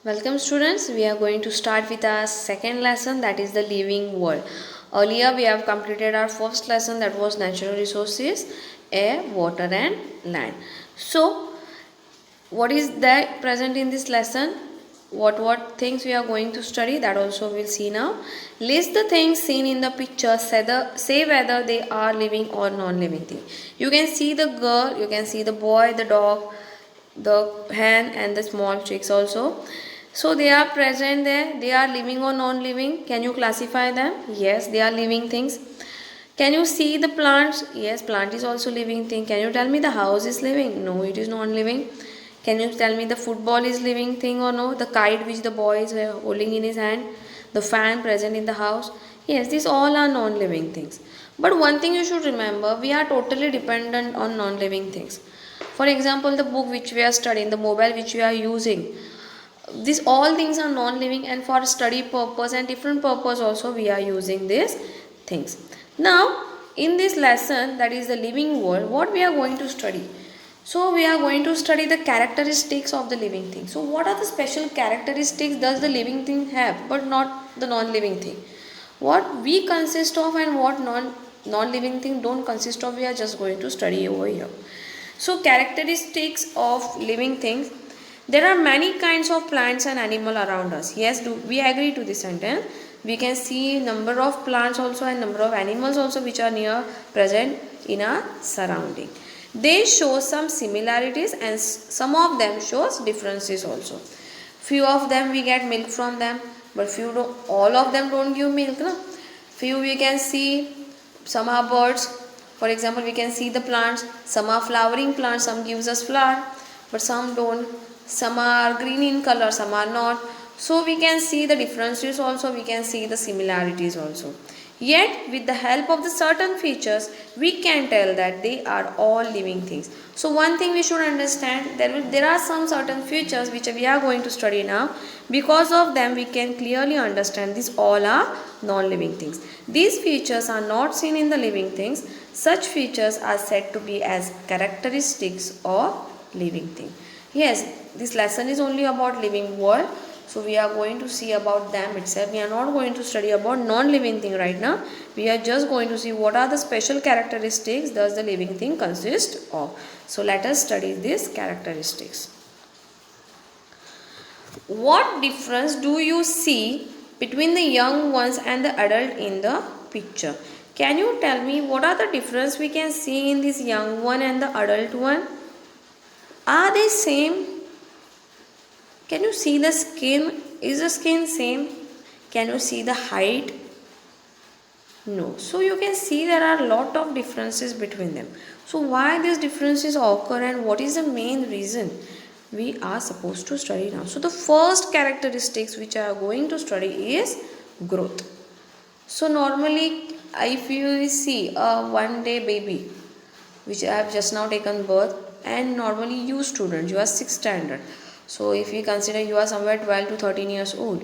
Welcome students, we are going to start with our second lesson, that is the living world. Earlier we have completed our first lesson, that was natural resources, air, water and land. So what is that present in this lesson? What things we are going to study, that also we'll see now. List the things seen in the picture, say whether they are living or non-living thing. You can see the girl, you can see the boy, the dog, the hen and the small chicks also. So they are present there. They are living or non-living. Can you classify them? Yes, they are living things. Can you see the plants? Yes, plant is also living thing. Can you tell me the house is living? No, it is non-living. Can you tell me the football is living thing or no? The kite which the boy is holding in his hand, the fan present in the house. Yes, these all are non-living things. But one thing you should remember, we are totally dependent on non-living things. For example, the book which we are studying, the mobile which we are using, these all things are non-living, and for study purpose and different purpose also we are using these things. Now in this lesson, that is the living world, what we are going to study? So we are going to study the characteristics of the living thing. So what are the special characteristics does the living thing have but not the non-living thing? What we consist of and what non-living thing don't consist of, we are just going to study over here. So characteristics of living things. There are many kinds of plants and animal around us. Yes, do we agree to this sentence? We can see number of plants also and number of animals also which are near present in our surrounding. They show some similarities and some of them shows differences also. Few of them we get milk from them, but few don't, all of them don't give milk. No? Few we can see, some are birds. For example, we can see the plants, some are flowering plants, some gives us flower, but some don't. Some are green in color, some are not. So we can see the differences also, we can see the similarities also. Yet with the help of the certain features, we can tell that they are all living things. So one thing we should understand, there are some certain features which we are going to study now. Because of them we can clearly understand these all are non-living things. These features are not seen in the living things. Such features are said to be as characteristics of living thing. Yes, this lesson is only about living world. So we are going to see about them itself. We are not going to study about non-living thing right now. We are just going to see what are the special characteristics does the living thing consist of. So let us study these characteristics. What difference do you see between the young ones and the adult in the picture? Can you tell me what are the difference we can see in this young one and the adult one? Are they same? Can you see the skin? Is the skin same? Can you see the height? No. So you can see there are a lot of differences between them. So why these differences occur and what is the main reason? We are supposed to study now. So the first characteristics which I am going to study is growth. So normally if you see a 1 day baby which I have just now taken birth, and normally you student, you are 6th standard. So if we consider you are somewhere 12 to 13 years old.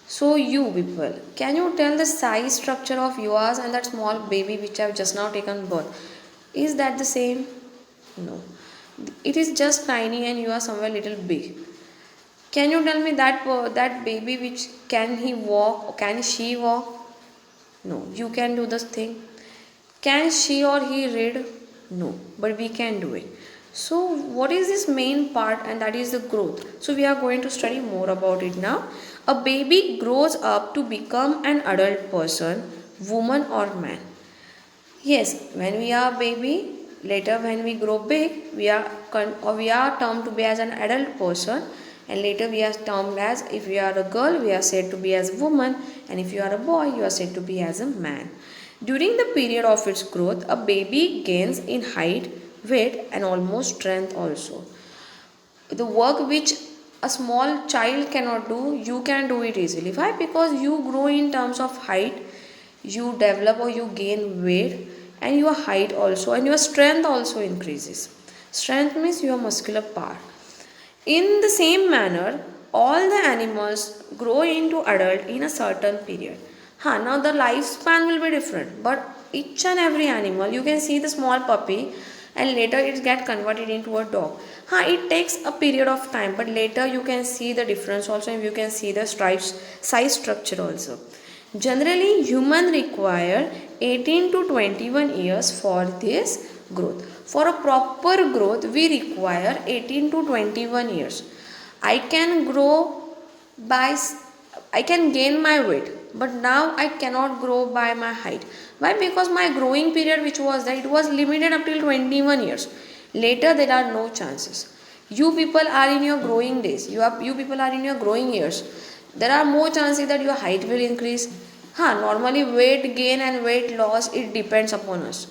So you people, can you tell the size structure of yours and that small baby which have just now taken birth? Is that the same? No. It is just tiny and you are somewhere little big. Can you tell me that baby which can he walk or can she walk? No. You can do this thing. Can she or he read? No, but we can do it. So what is this main part, and that is the growth. So we are going to study more about it now. A baby grows up to become an adult person, woman or man. Yes, when we are baby, later when we grow big, we are termed to be as an adult person, and later we are termed as, if we are a girl, we are said to be as a woman, and if you are a boy, you are said to be as a man. During the period of its growth, a baby gains in height, weight, and almost strength also. The work which a small child cannot do, you can do it easily. Why? Because you grow in terms of height, you develop or you gain weight, and your height also, and your strength also increases. Strength means your muscular power. In the same manner, all the animals grow into adult in a certain period. Now the lifespan will be different, but each and every animal, you can see the small puppy, and later it get converted into a dog. It takes a period of time, but later you can see the difference also, and you can see the size structure also. Generally, human require 18 to 21 years for this growth. For a proper growth, we require 18 to 21 years. I can grow by, I can gain my weight, but now I cannot grow by my height. Why? Because my growing period which was there, it was limited up till 21 years. Later there are no chances. You people are in your growing days. You people are in your growing years. There are more chances that your height will increase. Normally weight gain and weight loss, it depends upon us.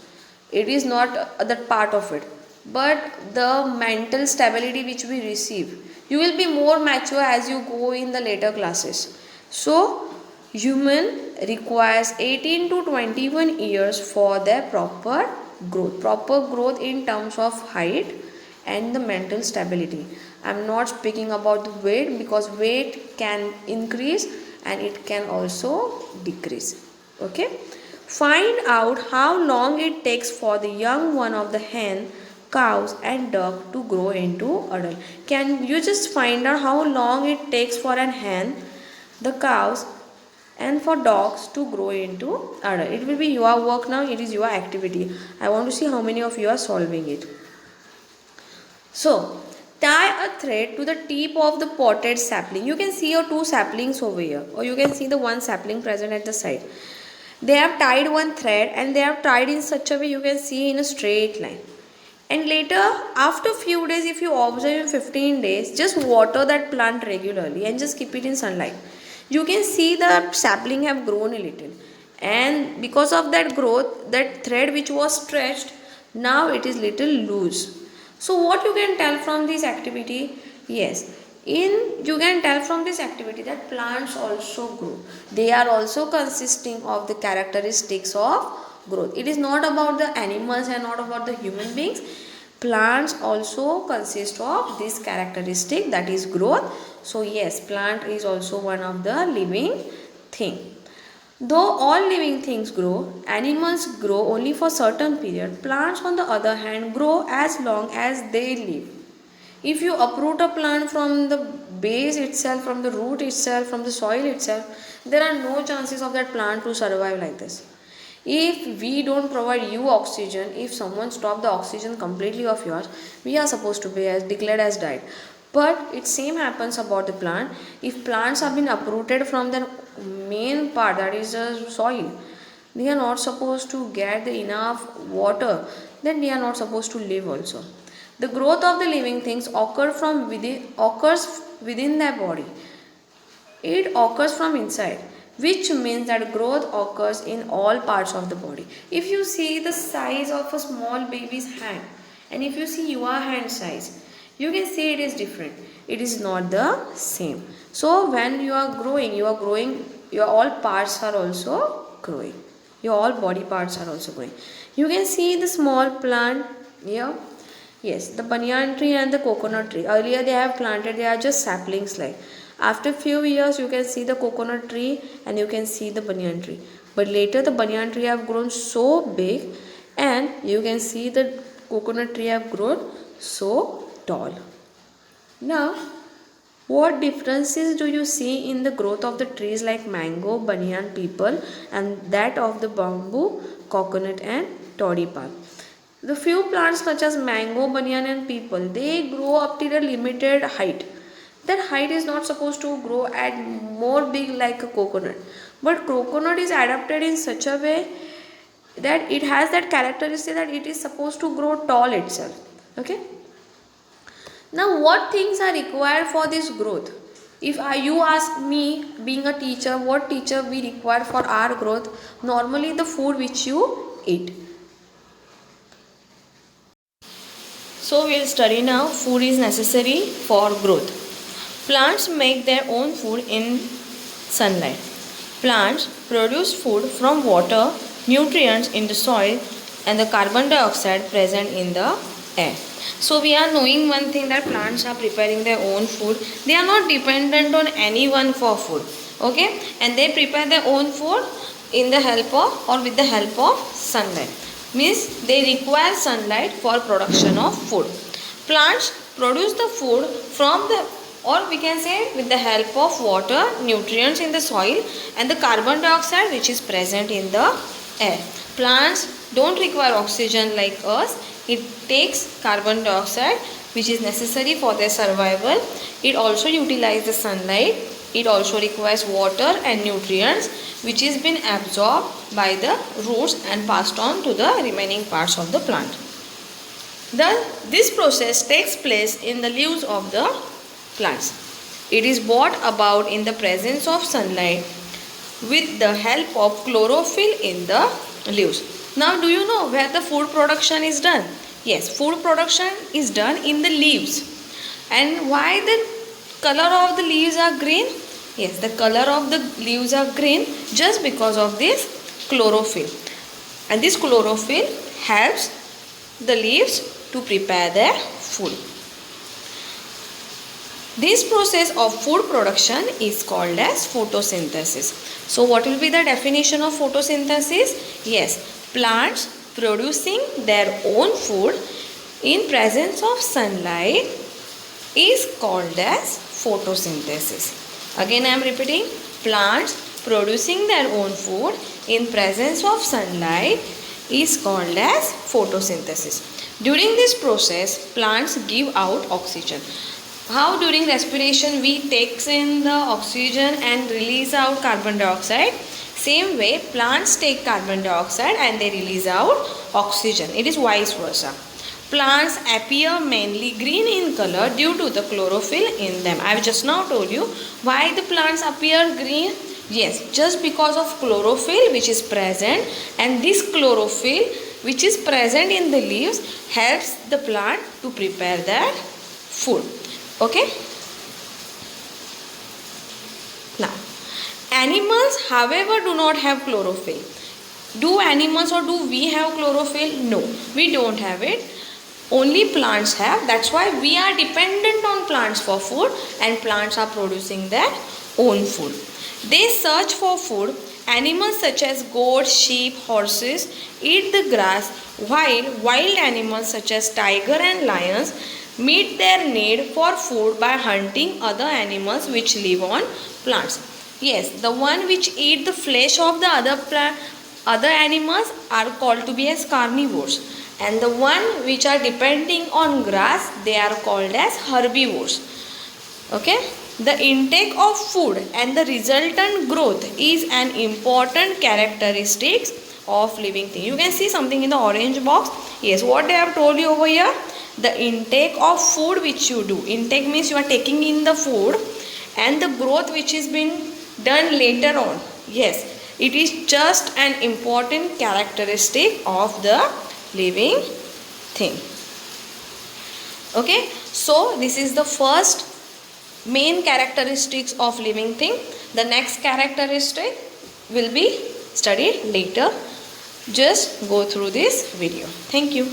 It is not that part of it. But the mental stability which we receive, you will be more mature as you go in the later classes. So human requires 18 to 21 years for their proper growth in terms of height and the mental stability. I am not speaking about the weight, because weight can increase and it can also decrease. Okay, find out how long it takes for the young one of the hen, cows and duck to grow into adult. Can you just find out how long it takes for an hen, the cows and for dogs to grow into adult? It will be your work now. It is your activity. I want to see how many of you are solving it. So, tie a thread to the tip of the potted sapling. You can see your two saplings over here, or you can see the one sapling present at the side. They have tied one thread, and they have tied in such a way you can see in a straight line. And later, after few days, if you observe in 15 days, just water that plant regularly and just keep it in sunlight. You can see the sapling have grown a little. And because of that growth, that thread which was stretched, now it is little loose. So what you can tell from this activity? Yes, you can tell from this activity that plants also grow. They are also consisting of the characteristics of growth. It is not about the animals and not about the human beings. Plants also consist of this characteristic, that is growth. So yes, plant is also one of the living thing. Though all living things grow, animals grow only for certain period. Plants on the other hand grow as long as they live. If you uproot a plant from the base itself, from the root itself, from the soil itself, there are no chances of that plant to survive like this. If we don't provide you oxygen, if someone stop the oxygen completely of yours, we are supposed to be declared as died. But it same happens about the plant. If plants have been uprooted from their main part, that is the soil, they are not supposed to get the enough water, then they are not supposed to live also. The growth of the living things occurs within their body. It occurs from inside, which means that growth occurs in all parts of the body. If you see the size of a small baby's hand, and if you see your hand size, you can see it is different. It is not the same. So when you are growing, your all parts are also growing. Your all body parts are also growing. You can see the small plant here. Yes, the banyan tree and the coconut tree. Earlier they have planted, they are just saplings like. After few years you can see the coconut tree and you can see the banyan tree. But later the banyan tree have grown so big and you can see the coconut tree have grown so tall. Now, what differences do you see in the growth of the trees like mango, banyan, peepal and that of the bamboo, coconut and toddy palm? The few plants such as mango, banyan and peepal, they grow up to a limited height. That height is not supposed to grow at more big like a coconut. But coconut is adapted in such a way that it has that characteristic that it is supposed to grow tall itself. Okay. Now what things are required for this growth? If you ask me, being a teacher, what teacher we require for our growth? Normally the food which you eat. So we will study now food is necessary for growth. Plants make their own food in sunlight. Plants produce food from water, nutrients in the soil and the carbon dioxide present in the air. So we are knowing one thing, that plants are preparing their own food. They are not dependent on anyone for food. Okay, and they prepare their own food in the help of or with the help of sunlight. means they require sunlight for production of food. Plants produce the food from the, or we can say with the help of water, nutrients in the soil and the carbon dioxide which is present in the air. Plants don't require oxygen like us. It takes carbon dioxide which is necessary for their survival. It also utilizes the sunlight. It also requires water and nutrients which is been absorbed by the roots and passed on to the remaining parts of the plant. This process takes place in the leaves of the plants. It is brought about in the presence of sunlight with the help of chlorophyll in the leaves. Now do you know where the food production is done? Yes, food production is done in the leaves. And why the color of the leaves are green? Yes, the color of the leaves are green just because of this chlorophyll. And this chlorophyll helps the leaves to prepare their food. This process of food production is called as photosynthesis. So what will be the definition of photosynthesis? Yes, plants producing their own food in presence of sunlight is called as photosynthesis. Again I am repeating, plants producing their own food in presence of sunlight is called as photosynthesis. During this process, plants give out oxygen. How during respiration we take in the oxygen and release out carbon dioxide? Same way, plants take carbon dioxide and they release out oxygen. It is vice versa. Plants appear mainly green in color due to the chlorophyll in them. I have just now told you why the plants appear green. Yes, just because of chlorophyll which is present, and this chlorophyll which is present in the leaves helps the plant to prepare their food. Okay. Now, animals however do not have chlorophyll. Do animals or do we have chlorophyll? No, we don't have it. Only plants have. That's why we are dependent on plants for food, and plants are producing their own food. They search for food. Animals such as goats, sheep, horses eat the grass, while wild animals such as tiger and lions meet their need for food by hunting other animals which live on plants. Yes, the one which eat the flesh of the other animals are called to be as carnivores, and the one which are depending on grass, they are called as herbivores. Okay, the intake of food and the resultant growth is an important characteristic of living thing. You can see something in the orange box. Yes, what they have told you over here, the intake of food which you do. Intake means you are taking in the food, and the growth which is being done later on. Yes, it is just an important characteristic of the living thing. Okay, so this is the first main characteristics of living thing. The next characteristic will be studied later. Just go through this video. Thank you.